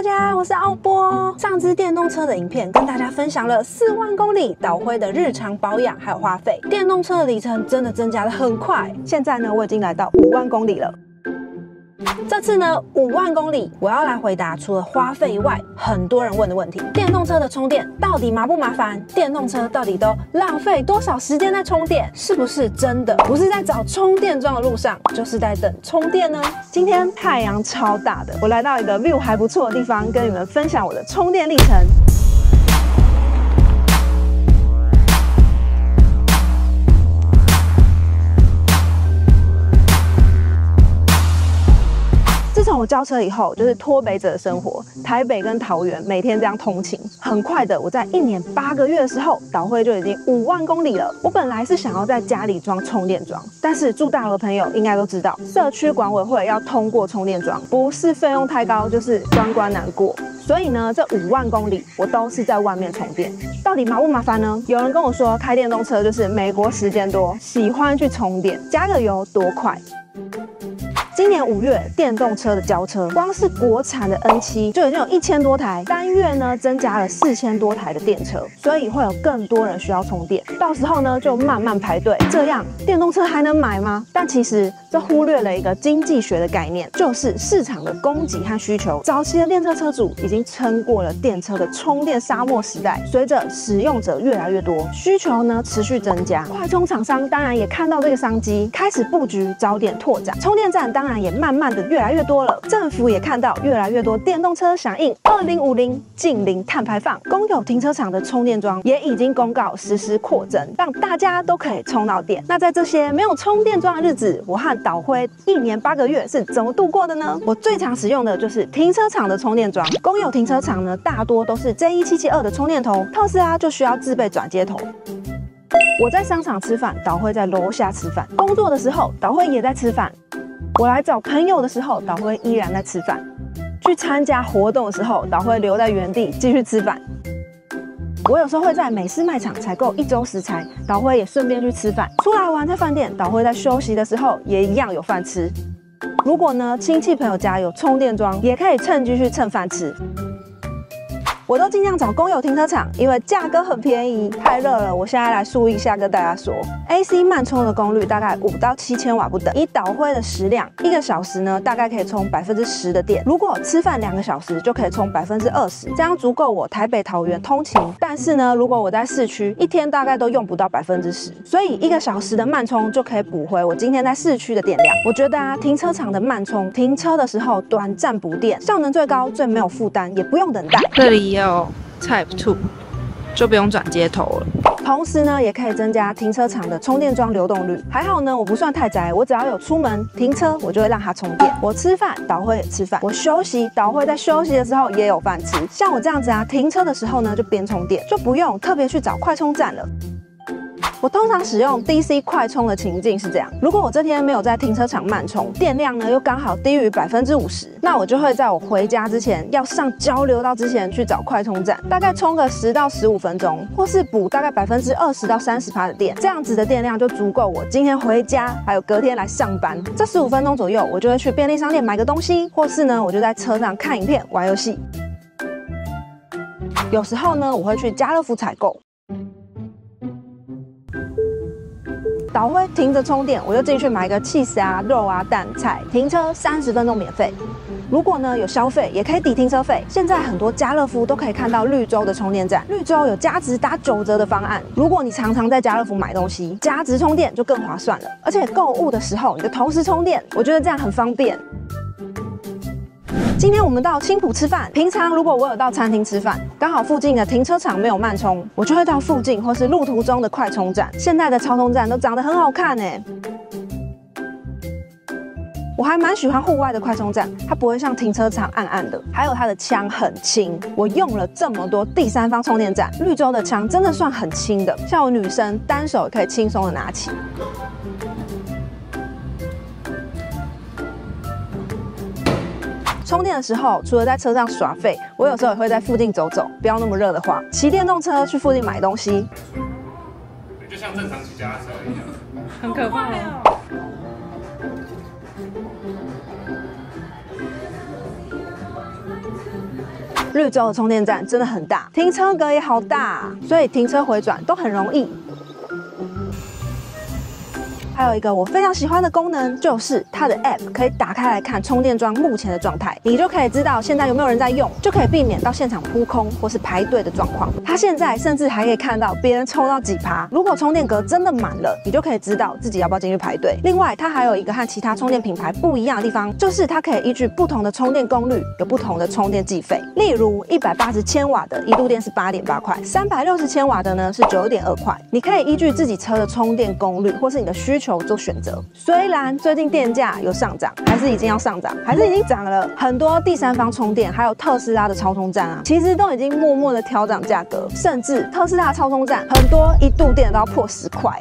家，我是奥波。上支电动车的影片跟大家分享了4万公里导灰的日常保养还有花费，电动车的里程真的增加得很快。现在呢，我已经来到5万公里了。 这次呢，5万公里，我要来回答除了花费以外，很多人问的问题：电动车的充电到底麻不麻烦？电动车到底都浪费多少时间在充电？是不是真的不是在找充电桩的路上，就是在等充电呢？今天太阳超大的，我来到一个 view 还不错的地方，跟你们分享我的充电历程。 自从我交车以后，就是脱北者的生活，台北跟桃园每天这样通勤，很快的，我在1年8个月的时候，导灰就已经5万公里了。我本来是想要在家里装充电桩，但是住大楼的朋友应该都知道，社区管委会要通过充电桩，不是费用太高，就是关关难过。所以呢，这5万公里我都是在外面充电。到底麻不麻烦呢？有人跟我说，开电动车就是美国时间多，喜欢去充电，加个油多快。 今年5月，电动车的交车，光是国产的 N7就已经有1000多台，单月呢增加了4000多台的电车，所以会有更多人需要充电。到时候呢就慢慢排队，这样电动车还能买吗？但其实这忽略了一个经济学的概念，就是市场的供给和需求。早期的电车车主已经撑过了电车的充电沙漠时代，随着使用者越来越多，需求呢持续增加，快充厂商当然也看到这个商机，开始布局早点拓展充电站，当然也慢慢的越来越多了。政府也看到越来越多电动车响应2050净零碳排放，公有停车场的充电桩也已经公告实施扩增，让大家都可以充到电。那在这些没有充电桩的日子，我和导灰1年8个月是怎么度过的呢？我最常使用的就是停车场的充电桩，公有停车场呢大多都是 J1772 的充电头，特斯拉就需要自备转接头。 我在商场吃饭，导灰在楼下吃饭；工作的时候，导灰也在吃饭；我来找朋友的时候，导灰依然在吃饭；去参加活动的时候，导灰留在原地继续吃饭。我有时候会在美式卖场采购1周食材，导灰也顺便去吃饭。出来玩在饭店，导灰在休息的时候也一样有饭吃。如果呢亲戚朋友家有充电桩，也可以趁机去蹭饭吃。 我都尽量找公有停车场，因为价格很便宜。太热了，我现在来数一下，跟大家说 ，AC 慢充的功率大概5到7000瓦不等。以导灰的时量，1个小时呢，大概可以充10%的电。如果吃饭2个小时，就可以充20%，这样足够我台北桃园通勤。但是呢，如果我在市区，1天大概都用不到10%，所以1个小时的慢充就可以补回我今天在市区的电量。我觉得啊，停车场的慢充，停车的时候短暂补电，效能最高，最没有负担，也不用等待。这里要 Type 2，就不用转接头了。同时呢，也可以增加停车场的充电桩流动率。还好呢，我不算太宅，我只要有出门停车，我就会让它充电。我吃饭，导灰也吃饭；我休息，导灰在休息的时候也有饭吃。像我这样子啊，停车的时候呢，就边充电，就不用特别去找快充站了。 我通常使用 DC 快充的情境是这样：如果我这天没有在停车场慢充，电量呢又刚好低于50%，那我就会在我回家之前要上交流道之前去找快充站，大概充个10到15分钟，或是补大概20%到30%的电，这样子的电量就足够我今天回家，还有隔天来上班。这15分钟左右，我就会去便利商店买个东西，或是呢我就在车上看影片、玩游戏。有时候呢，我会去家乐福采购。 导灰停着充电，我就进去买个cheese啊、肉啊、蛋、菜，停车30分钟免费。如果呢有消费，也可以抵停车费。现在很多家乐福都可以看到绿洲的充电站，绿洲有加值打9折的方案。如果你常常在家乐福买东西，加值充电就更划算了。而且购物的时候，你就同时充电，我觉得这样很方便。 今天我们到青埔吃饭。平常如果我有到餐厅吃饭，刚好附近的停车场没有慢充，我就会到附近或是路途中的快充站。现在的超充站都长得很好看哎。我还蛮喜欢户外的快充站，它不会像停车场暗暗的，还有它的枪很轻。我用了这么多第三方充电站，绿洲的枪真的算很轻的，像我女生单手也可以轻松的拿起。 充电的时候，除了在车上耍废，我有时候也会在附近走走。不要那么热的话，骑电动车去附近买东西，就像正常骑脚踏车一样，很可怕哦。绿洲的充电站真的很大，停车格也好大，所以停车回转都很容易。还有一个我非常喜欢的功能，就是它的 App 可以打开来看充电桩目前的状态，你就可以知道现在有没有人在用，就可以避免到现场扑空或是排队的状况。它现在甚至还可以看到别人抽到几趴，如果充电格真的满了，你就可以知道自己要不要进去排队。另外，它还有一个和其他充电品牌不一样的地方，就是它可以依据不同的充电功率有不同的充电计费。例如180千瓦的一度电是8.8块，360千瓦的呢是9.2块。你可以依据自己车的充电功率或是你的需求做选择。虽然最近电价有上涨，还是已经要上涨，还是已经涨了，很多第三方充电还有特斯拉的超充站啊，其实都已经默默的调涨价格，甚至特斯拉的超充站很多一度电都要破10块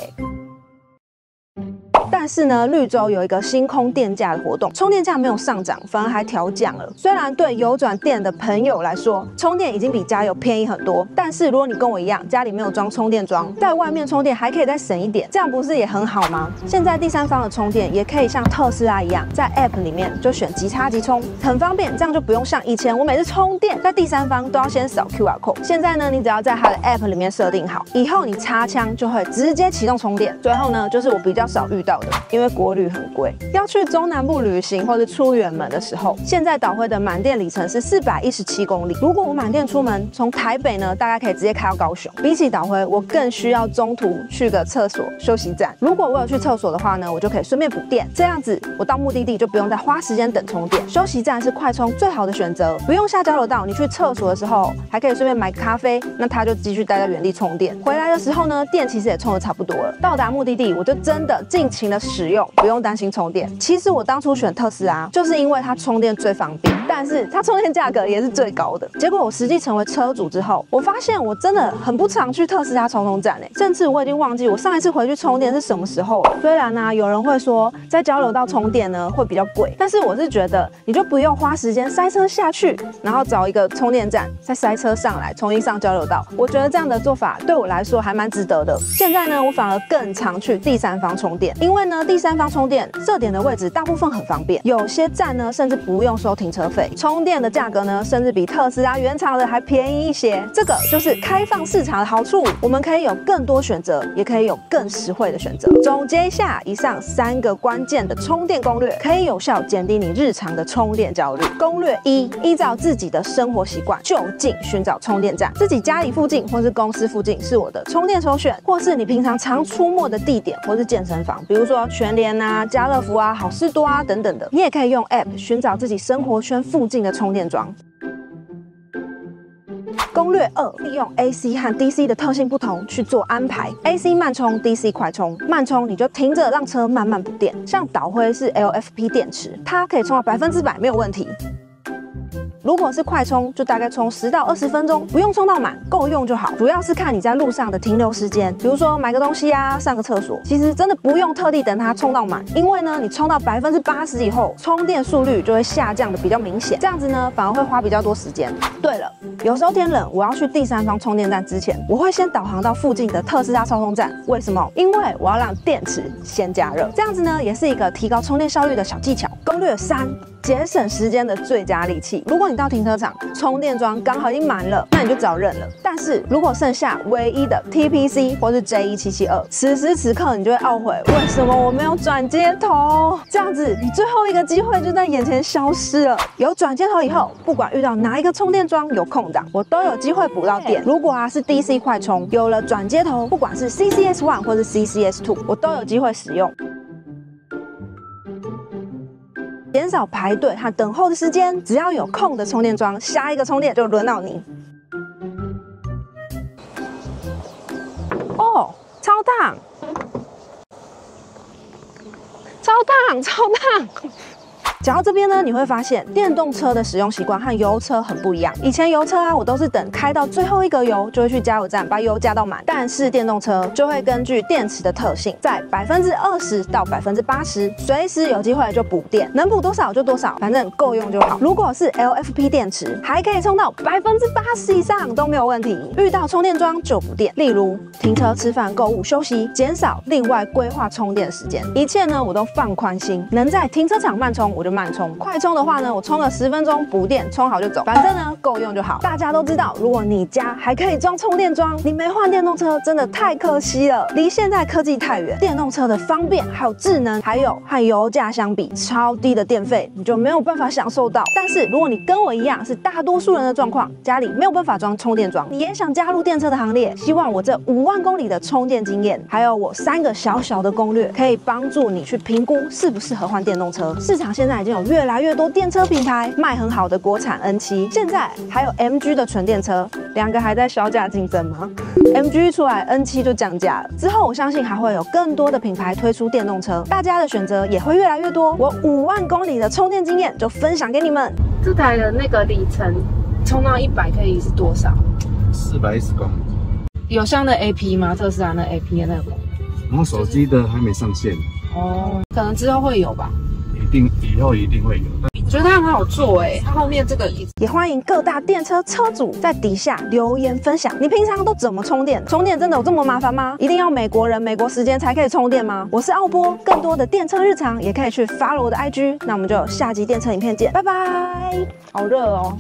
但是呢，绿洲有一个星空电价的活动，充电价没有上涨，反而还调降了。虽然对有转电的朋友来说，充电已经比加油便宜很多，但是如果你跟我一样，家里没有装充电桩，在外面充电还可以再省一点，这样不是也很好吗？现在第三方的充电也可以像特斯拉一样，在 App 里面就选即插即充，很方便，这样就不用像以前我每次充电在第三方都要先扫 QR code。现在呢，你只要在它的 App 里面设定好，以后你插枪就会直接启动充电。最后呢，就是我比较少遇到的，因为国旅很贵，要去中南部旅行或者出远门的时候，现在导辉的满电里程是417公里。如果我满电出门，从台北呢，大概可以直接开到高雄。比起导辉，我更需要中途去个厕所休息站。如果我有去厕所的话呢，我就可以顺便补电，这样子我到目的地就不用再花时间等充电。休息站是快充最好的选择，不用下交流道，你去厕所的时候还可以顺便买个咖啡，那它就继续待在原地充电。回来的时候呢，电其实也充得差不多了。到达目的地，我就真的尽情的使用，不用担心充电。其实我当初选特斯拉，就是因为它充电最方便，但是它充电价格也是最高的。结果我实际成为车主之后，我发现我真的很不常去特斯拉充充站甚至我已经忘记我上一次回去充电是什么时候了。虽然呢，有人会说在交流道充电呢会比较贵，但是我是觉得你就不用花时间塞车下去，然后找一个充电站，再塞车上来，重新上交流道。我觉得这样的做法对我来说还蛮值得的。现在呢，我反而更常去第三方充电，因为呢，第三方充电设点的位置大部分很方便，有些站呢甚至不用收停车费，充电的价格呢甚至比特斯拉原厂的还便宜一些。这个就是开放市场的好处，我们可以有更多选择，也可以有更实惠的选择。总结一下，以上3个关键的充电攻略，可以有效减低你日常的充电焦虑。攻略1：依照自己的生活习惯，就近寻找充电站。自己家里附近或是公司附近是我的充电首选，或是你平常常出没的地点或是健身房，比如说全联啊、家乐福啊、好事多啊等等的。你也可以用 App 寻找自己生活圈附近的充电桩。攻略2：利用 AC 和 DC 的特性不同去做安排。AC 慢充 ，DC 快充。慢充你就停着让车慢慢补电，像导辉是 LFP 电池，它可以充到100%没有问题。如果是快充，就大概充10到20分钟，不用充到满，够用就好。主要是看你在路上的停留时间，比如说买个东西啊，上个厕所，其实真的不用特地等它充到满，因为呢，你充到80%以后，充电速率就会下降的比较明显，这样子呢，反而会花比较多时间。对了，有时候天冷，我要去第三方充电站之前，我会先导航到附近的特斯拉超充站。为什么？因为我要让电池先加热，这样子呢，也是一个提高充电效率的小技巧。攻略3：节省时间的最佳利器。如果你到停车场，充电桩刚好已经满了，那你就只好认了。但是如果剩下唯一的 TPC 或是 J1772，此时此刻你就会懊悔，为什么我没有转接头？这样子，你最后一个机会就在眼前消失了。有转接头以后，不管遇到哪一个充电桩有空档，我都有机会补到电。如果是 DC 快充，有了转接头，不管是 CCS1 或是 CCS2，我都有机会使用。减少排队和等候的时间，只要有空的充电桩，下一个充电就轮到你。哦，超烫，超烫，超烫！讲到这边呢，你会发现电动车的使用习惯和油车很不一样。以前油车啊，我都是等开到最后一格油就会去加油站把油加到满，但是电动车就会根据电池的特性，在20%到80%，随时有机会就补电，能补多少就多少，反正够用就好。如果是 LFP 电池，还可以充到80%以上都没有问题。遇到充电桩就补电，例如停车、吃饭、购物、休息，减少另外规划充电时间。一切呢，我都放宽心，能在停车场慢充我就慢充。快充的话呢，我充个10分钟补电，充好就走，反正呢够用就好。大家都知道，如果你家还可以装充电桩，你没换电动车真的太可惜了。离现在科技太远，电动车的方便还有智能，还有和油价相比超低的电费，你就没有办法享受到。但是如果你跟我一样是大多数人的状况，家里没有办法装充电桩，你也想加入电车的行列，希望我这5万公里的充电经验，还有我3个小小的攻略，可以帮助你去评估适不适合换电动车。市场现在已经有越来越多电车品牌卖很好的国产 N7，现在还有 MG 的纯电车，2个还在销价竞争吗？MG 出来 ，N7 就降价了。之后我相信还会有更多的品牌推出电动车，大家的选择也会越来越多。我5万公里的充电经验就分享给你们。这台的那个里程充到100可以是多少？410公里。有像那 AP 吗？特斯拉那 AP 的那个？然后手机的还没上线。哦，可能之后会有吧。以后一定会有。我觉得它很好做它后面这个也欢迎各大电车车主在底下留言分享，你平常都怎么充电？充电真的有这么麻烦吗？一定要美国人美国时间才可以充电吗？我是奥波，更多的电车日常也可以去 follow 我的 IG。那我们就下集电车影片见，拜拜。好热哦。